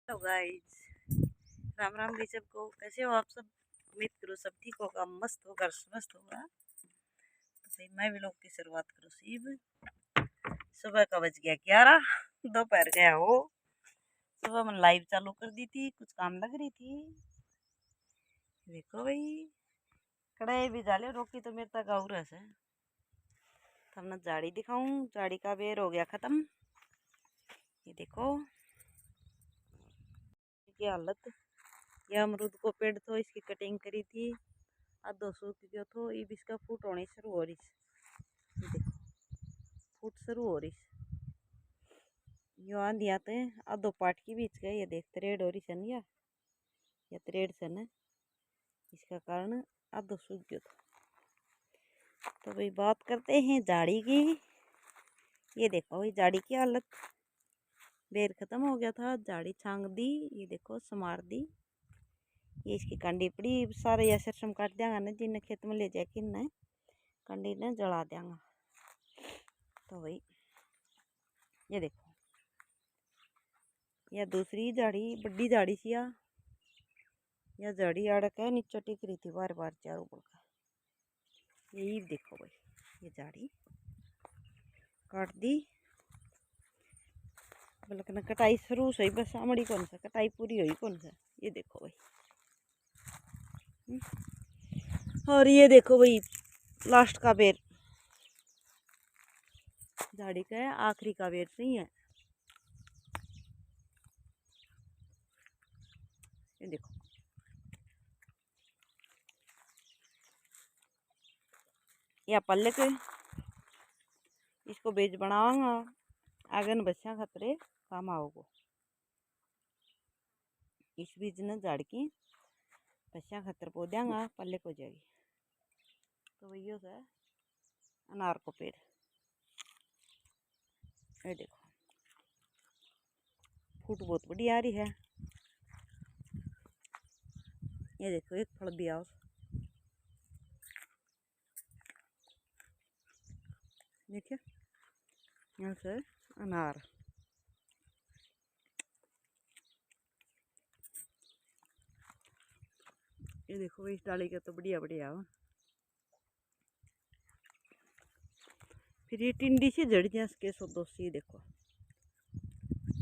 Hello guys, Ram Ram भी सबको। कैसे हो आप सब? उम्मीद करो सब ठीक होगा, मस्त होगा, स्वस्थ होगा। तो भाई मैं व्लॉग की शुरुआत करूँ सीब। सुबह का बज गया 11, दोपहर गया हो। सुबह मैं लाइव चालू कर दी थी, कुछ काम लग रही थी। देखो भाई, कढ़ाई भी डाले, रोकी तो मेरे तक और है। तब मैं जाड़ी दिखाऊं, जाड़ी का बेर हो गया खत्म। ये देखो की हालत। यह अमरूद को पेड़ तो इसकी कटिंग करी थी, आधो सूख गयो तो ये इसका फूट होनी शुरू हो रही। ये देखो फूट शुरू हो रही। यो आंधी आते हैं आधो पाट की बीच गए। ये देख त्रेड हो रही सन, या त्रेड सन है, इसका कारण आधो सूख गयो था। तो भाई बात करते हैं जाड़ी की। ये देखो भाई जाड़ी की हालत, बेर खत्म हो गया था, जाड़ी छांग दी। ये देखो समार दी। ये इसकी कंडी पड़ी, सारे ऐसे शम काट देंगे ना, जिन्हें खेत में ले जाके न कंडी ने जला देंगा। तो भाई ये देखो, यह दूसरी झाड़ी बड़ी झाड़ी सी या झाड़ी अड़क है नीचे टिक रही थी बार बार चारों बड़का। यही देखो भाई, ये झाड़ी काट दी, बल्कि कटाई शुरू से बस आमड़ी कौन सा कटाई पूरी हुई कौन सा। ये देखो भाई, और ये देखो भाई लास्ट का बेर, झाड़ी का है, आखिरी का बेर नहीं है। ये देखो या पल्ले के इसको बेज बनाऊंगा, आगन बच्चा खतरे काम आओगे। इस बीज ने झाड़ की बच्चा खतर पो देंगा, पल्ले को जाएगी। तो वही है अनार को पेड़। ये देखो फूट बहुत बड़ी आ रही है। ये देखो एक फल भी आओ, देखिए यहाँ से अनार। ये देखो इस डाली का तो बढ़िया बढ़िया हो। फिर ये टिंडी सी जड़ जा के सो दोस्ती, देखो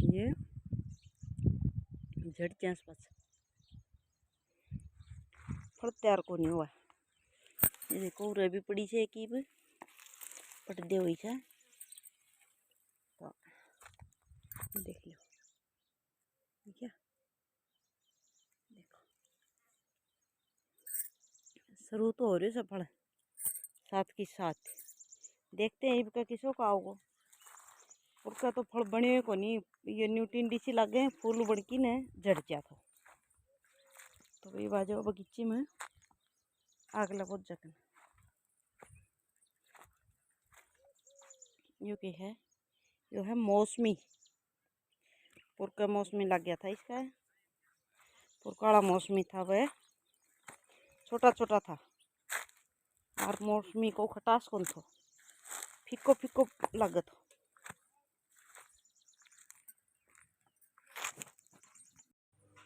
ये जड़ चांस पास फल तैयार को नहीं हुआ। ये देखो उरे भी पड़ी से एक पट दे हुई है, तो देख लो। ठीक है, देखो शुरू तो हो रही है फल साथ की साथ। देखते हैं इबका किसो का आओगे, उसका तो फल बने हुए को नहीं। ये न्यू टिंडी सी लगे फूल बड़की ने झड़ जाता। तो भाई बाजो बगीचे में आग लगो जगन। यो की है, यो है मौसमी। पुरका मौसमी लग गया था इसका, पुरकाड़ा मौसमी था, वह छोटा छोटा था। और मौसमी को खटास कौन थो, फिको फिको लागत।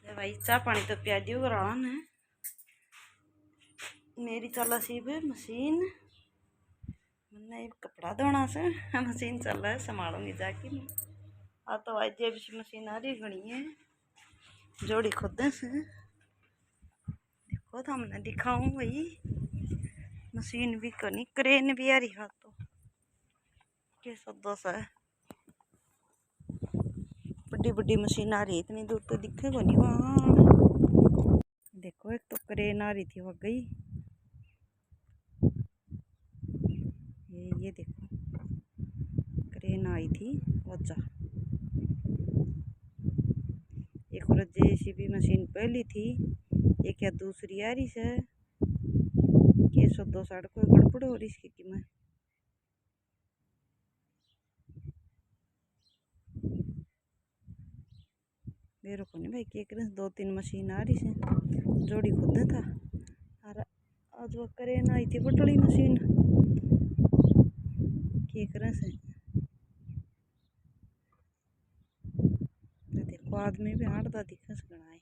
भाई चाह पानी तो पिया दियो करान है। मेरी चला सी भी मशीन, मैंने कपड़ा धोना से मशीन चल रहा है, संभालूंगी जाके। आ तो आज भी मशीन आ रही घनी है, जोड़ी खुद से। देखो तो हमने दिखाऊं भाई, मशीन भी करनी, क्रेन भी आ रही है। तो के सदो सा बड़ी बड़ी मशीन आ रही है, इतनी दूर तो दिखे को नहीं वहाँ। देखो एक तो क्रेन आ रही थी, वो गई। ये देखो क्रेन आई थी वजा। एक और जेसीबी मशीन पहली थी, एक या दूसरी आ रही है। के सौ दो साढ़े कोई गड़बड़ हो रही इसकी कीमत। मेरे को नहीं भाई के करें, दो तीन मशीन आ रही है, जोड़ी खुद था। और आज वो क्रेन आई थी बड़ी मशीन, के करें से। बाद में भी हाड़दा दिखस गणा है।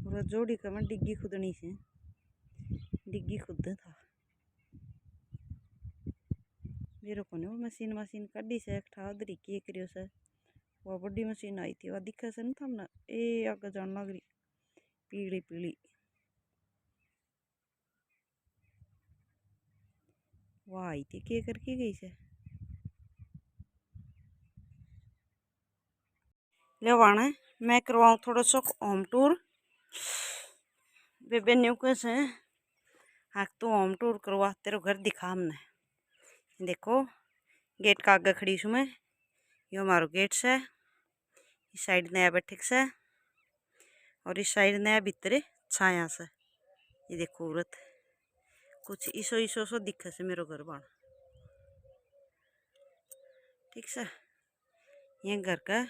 पूरा जोड़ी का मैं डिग्गी खुदनी से डिग्गी खुद था मेरे को वो मशीन कड़ी से ठा उधरी के करियो से वो बड़ी मशीन आई थी वह दिखा से ना था ए आगे जान लग रही पीली पीली वह आई थी के करके गई से ले वाणा मैं करवाऊँ थोड़ा सा होम टूर बेबे न्यू कैसे हाँ तू होम टूर करवा तेरे घर दिखा हमने देखो गेट का आगे खड़ी हूँ मैं यो हमारो गेट से इस साइड नया बैठक से और इस साइड नया भीतर छाया से ये देखो औरत कुछ इसो इसो सो दिखे से मेरो घर बन ठीक से ये घर का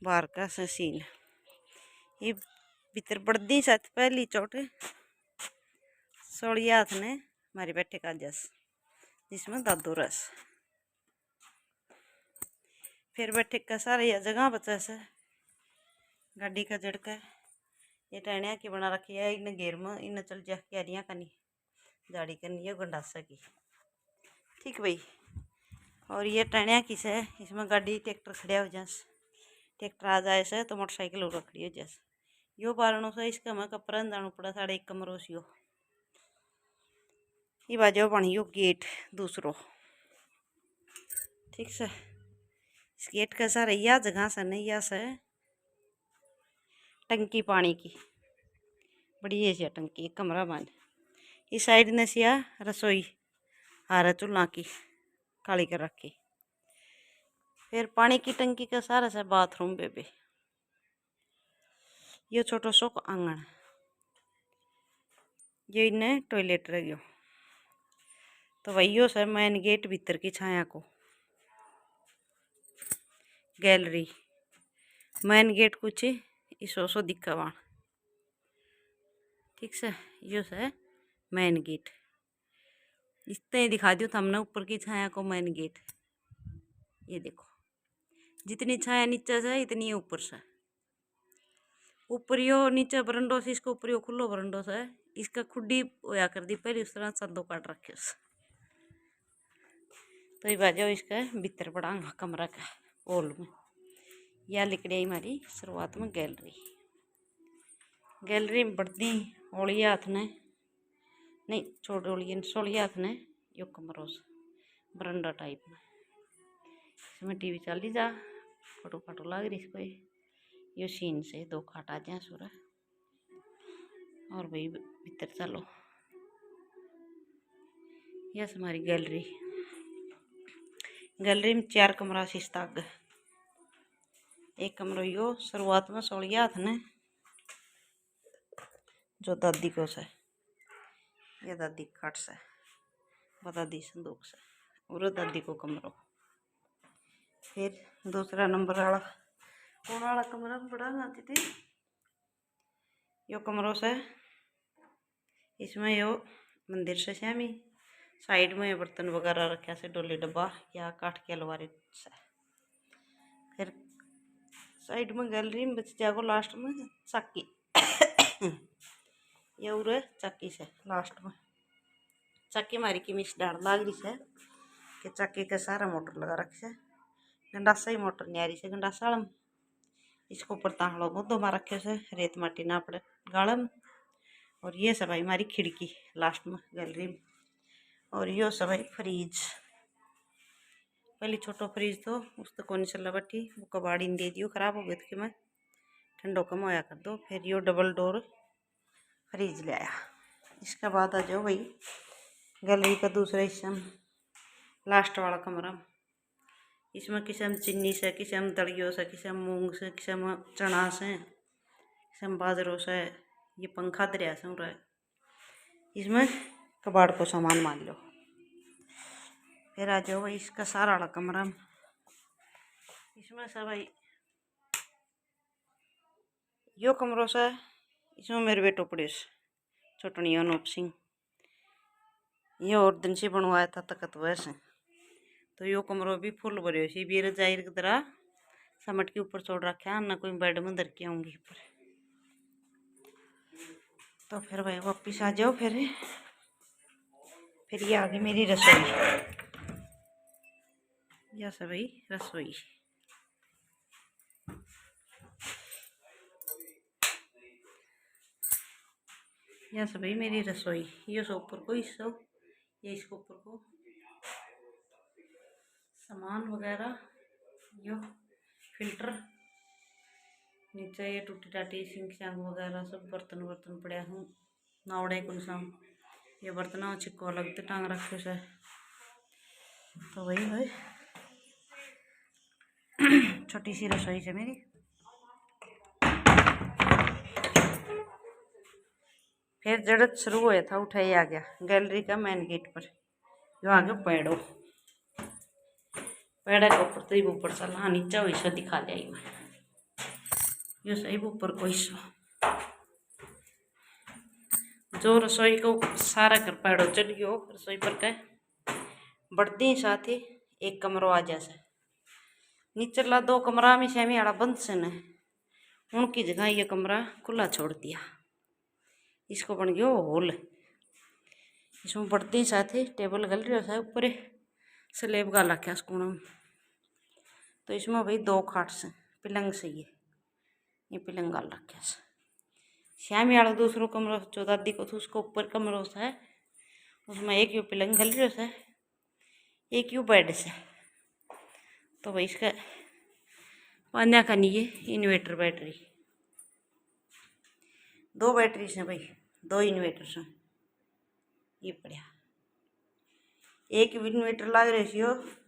बाहर का सीन ये भीतर बड़ी साथ पहली चोट सोड़िया हाथ ने हमारी बैठे का जस जिसमें दादू रस फिर बैठे का सारा यह जगह बचा से गाड़ी का झड़का ये टहनिया की बना रखी है इन घेर में इन चल जा क्यारियाँ करनी जाड़ी करनी है गंडासा की ठीक भाई। और ये टहनिया की से इसमें गाड़ी ट्रैक्टर खड़ा हो जास ट्रैक्टर आ जाए से तो मोटरसाइकिल और खड़ी हो जास यो बारणों से इसका मैं कपड़ा जाना पड़ा साढ़े एक कमरों से ये बाजो बनियो गेट दूसरो ठीक से इस गेट का सारा यह जगह से नहीं या से टंकी पानी की बड़ी है टंकी कमरा बंद इस साइड ने सिया रसोई हारा चूल्हा की काली कर रखी फिर पानी की टंकी का सारा से बाथरूम बेबे ये छोटो सो आंगन ये इन्हें टॉयलेट रह गयो तो वही से मेन गेट भीतर की छाया को गैलरी मेन गेट कुछ इसो सो दिखा वहाँ ठीक से यो से मेन गेट इतने ही दिखा दियो हमने ऊपर की छाया को मेन गेट ये देखो जितनी छाया नीचे से इतनी ऊपर से ऊपर यो नीचे बरंडो से इसको ऊपर यो खुलो बरंडो से इसका खुड्डी होया कर दी पहले उस तरह संदो काट रखे तो ये बाजो इसका भीतर पड़ांगा कमरा का हॉल में यह लिकड़ी हमारी शुरुआत में गैलरी में बढ़ती ओलिया हाथ ने नहीं छोटे ओलिया सोलिया हाथ ने यो कमरों से बरंडा टाइप में इसमें टीवी चली जा फोटो फाटो लग रही इसको यो सीन से दो खाट आ जाए सूरा और भाई भीतर चलो यह हमारी गैलरी में 4 कमरा शिस्ता एक कमरो यो शुरुआत में सोलिया हाथ ने जो दादी को से या दादी खाट से दादी संदूक से और दादी को कमरो फिर दूसरा नंबर वाला कौन वाला कमरा में बड़ा आती थी यो कमरों से इसमें यो मंदिर से श्यामी साइड में बर्तन वगैरह रखा से डोली डब्बा या काठ के अलवारी से फिर साइड में गैलरी में बच जाएगा लास्ट में चाकी ये उरे चाकी से लास्ट में चाकी मारी की मिस डाल लाग रही से कि चाकी का सारा मोटर लगा रखे गंडासा ही मोटर नहीं आ रही से गंडासा इसको ऊपर ताहड़ो मुद्दो मार रखे से रेत माटी ना पड़े गालम और ये सब हमारी खिड़की लास्ट में गैलरी में और यो सब फ्रीज पहले छोटो फ्रीज तो उस तो कौन चला बैठी वो कबाड़ी दे दियो खराब हो गई थी कि मैं ठंडो कम होया कर दो फिर यो डबल डोर फ्रीज ले आया। इसके बाद आ जाओ भाई गैलरी का दूसरा हिस्सा लास्ट वाला कमरा इसमें किसी में चीनी से किसी में दलियों से किसी में मूंग से किसी में चना से किसी में बाजरों से ये पंखा दरिया से रहा है इसमें कबाड़ को सामान मान लो। फिर आ जाओ भाई इसका सारा वाला कमरा इसमें सब भाई यो कमरों से इसमें मेरे बेटो पड़े छोटनी अनूप सिंह ये और दिन से बनवाया था तकत वैसे। तो यो कमरों भी फुल भरे सी भी रजाई की तरह समट के ऊपर छोड़ रखा ना, कोई बेड में धर के आऊंगी ऊपर। तो फिर भाई वापिस आ जाओ। फिर ये आ गई मेरी रसोई। यह सब भाई रसोई। यह सब भाई मेरी रसोई। ये सो ऊपर को हिस्सा, ये इसको ऊपर को सामान वगैरह, यो फिल्टर, नीचे ये टूटी टाटी सिंक शांक वगैरह सब बर्तन वर्तन पड़े हूँ नावड़े कुछ शाम। ये बर्तन छिक्को अलग तो टांग रखे से। तो वही भाई छोटी सी रसोई से मेरी। फिर जड़त शुरू हुआ था उठाई आ गया गैलरी का मेन गेट पर। जो आ गया पेड़ो, पेड़ा के ऊपर तो ही ऊपर चला। हाँ नीचा वैसा दिखा लिया मैं, यो सही ऊपर को हिस्सा। जो रसोई को सारा कर पेड़ो चढ़ गयो रसोई पर का बढ़ती साथ ही एक कमरों आ जैसे नीचला 2 कमरा में सेमी आड़ा बंद से न, उनकी जगह ये कमरा खुला छोड़ दिया। इसको बन गयो हॉल। इसमें बढ़ते साथ ही टेबल गल रही है ऊपर स्लेब गाल रखा कोना में। तो इसमें भाई 2 खाट से पलंग से ये पलंग गाल रखा से। श्यामी आड़ा दूसरो कमरा जो दादी को था उसको ऊपर कमरों से है, उसमें एक यू पलंग गल रही है, एक यू बेड से। तो भाई इसका पान्या का नहीं है इन्वेटर बैटरी, 2 बैटरी से भाई 2 इन्वेटर से ये पड़ा। एक इन्वेटर लग रही थी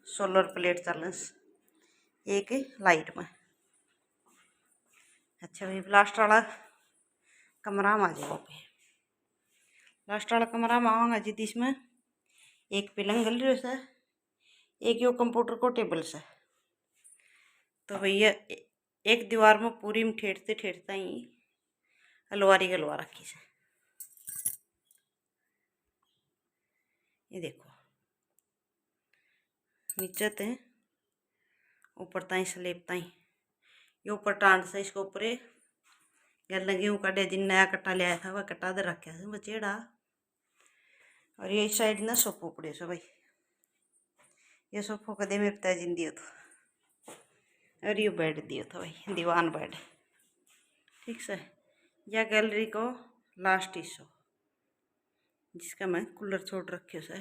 सोलर प्लेट चलने से, एक लाइट में। अच्छा भाई लास्ट वाला कमरा में आ जाओ पे। लास्ट वाला कमरा में आवांगा जी, इसमें एक पलंग गल रही है, एक यो कंप्यूटर को टेबल से। तो भैया एक दीवार में पूरी में ठेठते ठेठता ही अलवारी गलवा रखी से। ये देखो नीचे ते ऊपर ताई स्लेब ताई ये ऊपर टांड से इसको ऊपर गल लगी कटे जिन नया कट्टा लिया था वह कट्टा दे रखा से बचेड़ा। और ये इस साइड ना सोफो पड़े सो भाई, ये सोफो कदे मेरे पिताजी ने दियो था। और ये बेड दियो था भाई दीवान बेड, ठीक से। यह गैलरी को लास्ट हिस्सो जिसका मैं कूलर छोड़ रखे से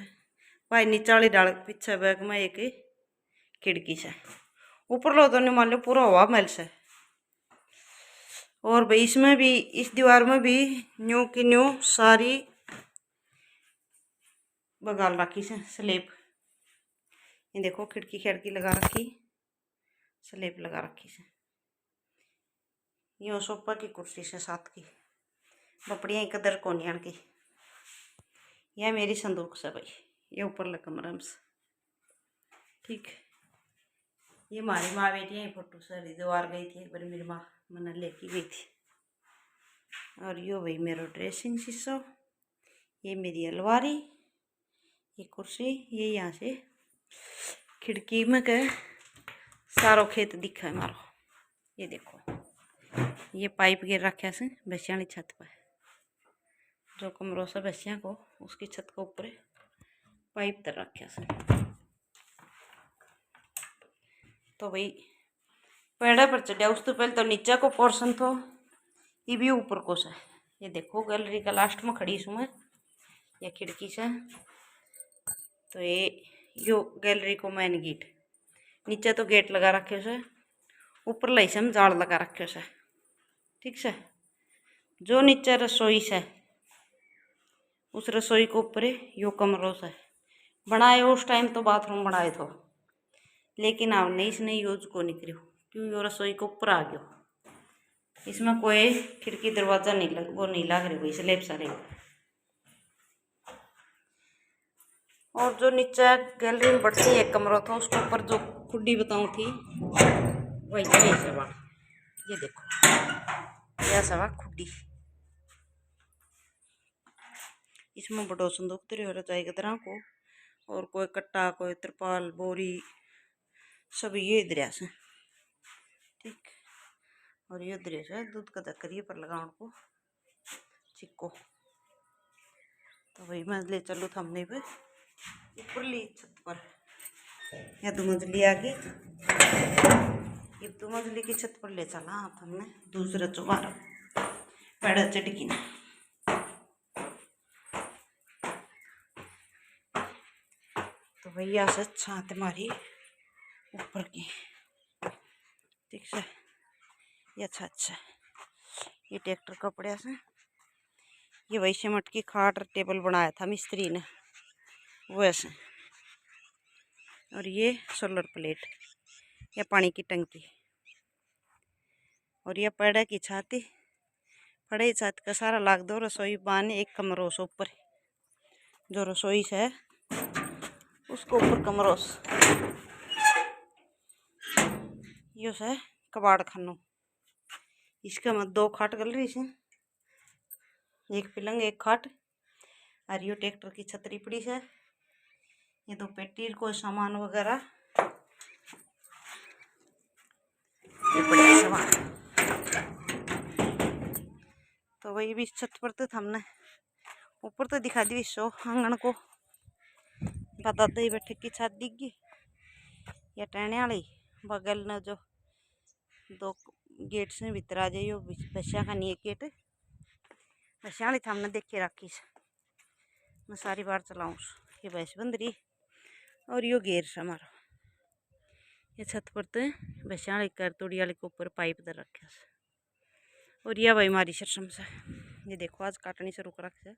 भाई नीचे वाली डाल पीछे बैग में एक खिड़की से। ऊपर लो तो नहीं मान लो पूरा हवा महल से। और भाई इसमें भी इस दीवार में भी न्यू की न्यू सारी बगाल रखी से स्लेब। ये देखो खिड़की खिड़की लगा रखी, स्लेब लगा रखी से। यो सोफा की कुर्सी से साथ की बपड़िया कदर कोनियान की। यह मेरी संदूक से भाई, ये ऊपर लग कमरा में, ठीक। ये हमारी माँ बेटी है फोटो से हरिद्वार गई थी एक बार, मेरी माँ मैंने लेके गई थी। और यो भाई मेरा ड्रेसिंग शीशो, ये मेरी अलमारी, ये कुर्सी, ये यहाँ से खिड़की में के सारो खेत दिखा है मारो। ये देखो ये पाइप गिर रखा से बसिया छत पर, जो कमरों से बसिया को उसकी छत के ऊपर पाइप तर रखा से। तो भाई पेड़ा पर चढ़ा उस तो पहले तो नीचे को पोर्शन तो ये भी ऊपर को से। ये देखो गैलरी का लास्ट में खड़ी हूँ मैं, ये खिड़की से। तो ये यो गैलरी को मेन गेट, नीचे तो गेट लगा रखे से, ऊपर लहसम जाल लगा रखे से, ठीक से। जो नीचे रसोई से उस रसोई को ऊपर यो कमरों से बनाए। उस टाइम तो बाथरूम बनाए तो, लेकिन आपने इसने यूज को नहीं करो क्यों यो रसोई को ऊपर आ गयो। इसमें कोई खिड़की दरवाजा नहीं लग वो नहीं लग रही स्लेब सारे। और जो नीचे गैलरी में बढ़ती एक कमरा था उसके ऊपर जो खुड्डी बताऊँ थी वही सवा। ये देखो यह सवा खुड्डी, इसमें बड़ो संदूक तरी हो जाए गदरा को, और कोई कट्टा, कोई त्रिपाल, बोरी, सब ये इधर से। ठीक, और ये इधर से दूध का दक्करी पर लगाने को चिक्को। तो वही मैं ले चलूँ थमने पे ऊपरली छत पर, या 2 मंजिली आगे, ये 2 मंजिली की छत पर ले चला आप हमने दूसरा चुबारा पेड़ा चटकी ना। तो भैया से छात मारी ऊपर की, ठीक से। ये अच्छा ये ट्रैक्टर कपड़े से, ये वही सीमेंट की खाट टेबल बनाया था मिस्त्री ने वैसे। और ये सोलर प्लेट, या पानी की टंकी, और यह पेड़ा की छाती, पड़े छत का सारा लाग दो। रसोई बाने एक कमरों से ऊपर, जो रसोई से है उसको ऊपर कमरों से यो से कबाड़ खानो। इसका मत 2 खाट गल रही से, एक पलंग एक खाट, और यो ट्रैक्टर की छतरी पड़ी से। ये 2 पेटी को सामान वगैरह ये पड़े सामान। तो वही भी छत पर तो हमने ऊपर तो दिखा दी सो आंगन को, बता दही बैठे की छत दिखगी। या टहने वाली बगल ने जो 2 गेट से भीतर आ जाइयो, बच्चा का नहीं एक गेट बच्चा वाली था हमने देखे रखी से। मैं सारी बार चलाऊँ ये भैंस बंदरी, और यो गेर से हमारा ये छत पर तो बच्चा वाली कर तोड़ी वाले के ऊपर पाइप दर रखे से। और यह भाई हमारी शर्म से, ये देखो आज काटनी से रुक रख से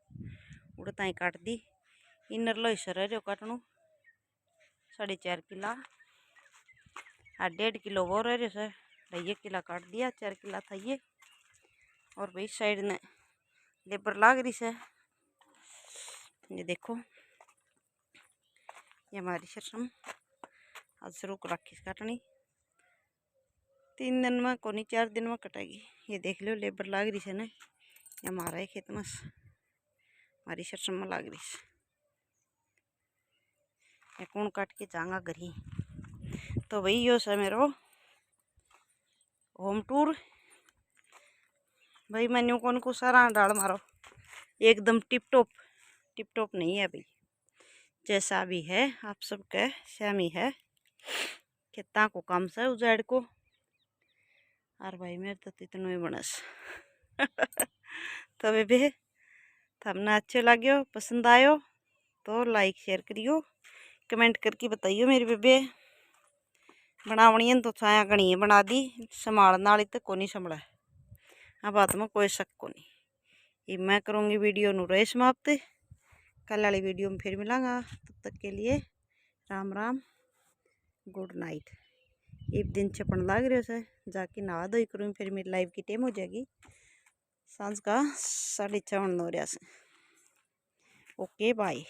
उड़ता ही काट दी। इनर लो सर है जो काटनू 4.5 किला, और 1.5 किलो वो रह से 1.5 किला काट दिया, 4 किला था ये। और भाई साइड ने लेबर लाग रही से, ये देखो ये हमारी शर्म आज से रुक रखी काटनी। 3 दिन में कोनी 4 दिन में कटेगी। ये देख लो लेबर लाग रही से ना, ये हमारा ही खेत में हमारी शर्म में लाग रही से। ये कौन काट के जाऊंगा घरी। तो भाई यो से मेरो होम टूर। भाई मैंने कौन को सारा डाल मारो एकदम टिप टॉप नहीं है भाई, जैसा भी है आप सबके श्यामी है। खेता को काम से उजाड़ को, और भाई मेरे तो इतना ही बनस। तो बेबे थमने अच्छे लगे पसंद आयो तो लाइक शेयर करियो, कमेंट करके बताइयो मेरी बेबे बनावनी तो छाया गणी बना दी, संभालने वाली तो को नहीं संभला। हाँ बात में कोई शक को नहीं। ये मैं करूँगी वीडियो नु रहे समाप्त, कल वाली वीडियो में फिर मिलांगा। तब तक के लिए राम राम, गुड नाइट। एक दिन छपन लाग रहे से जाके नहा धोई करूँ, फिर मेरी लाइव की टाइम हो जाएगी सांझ का 6:30 हो रहा से। Okay bye.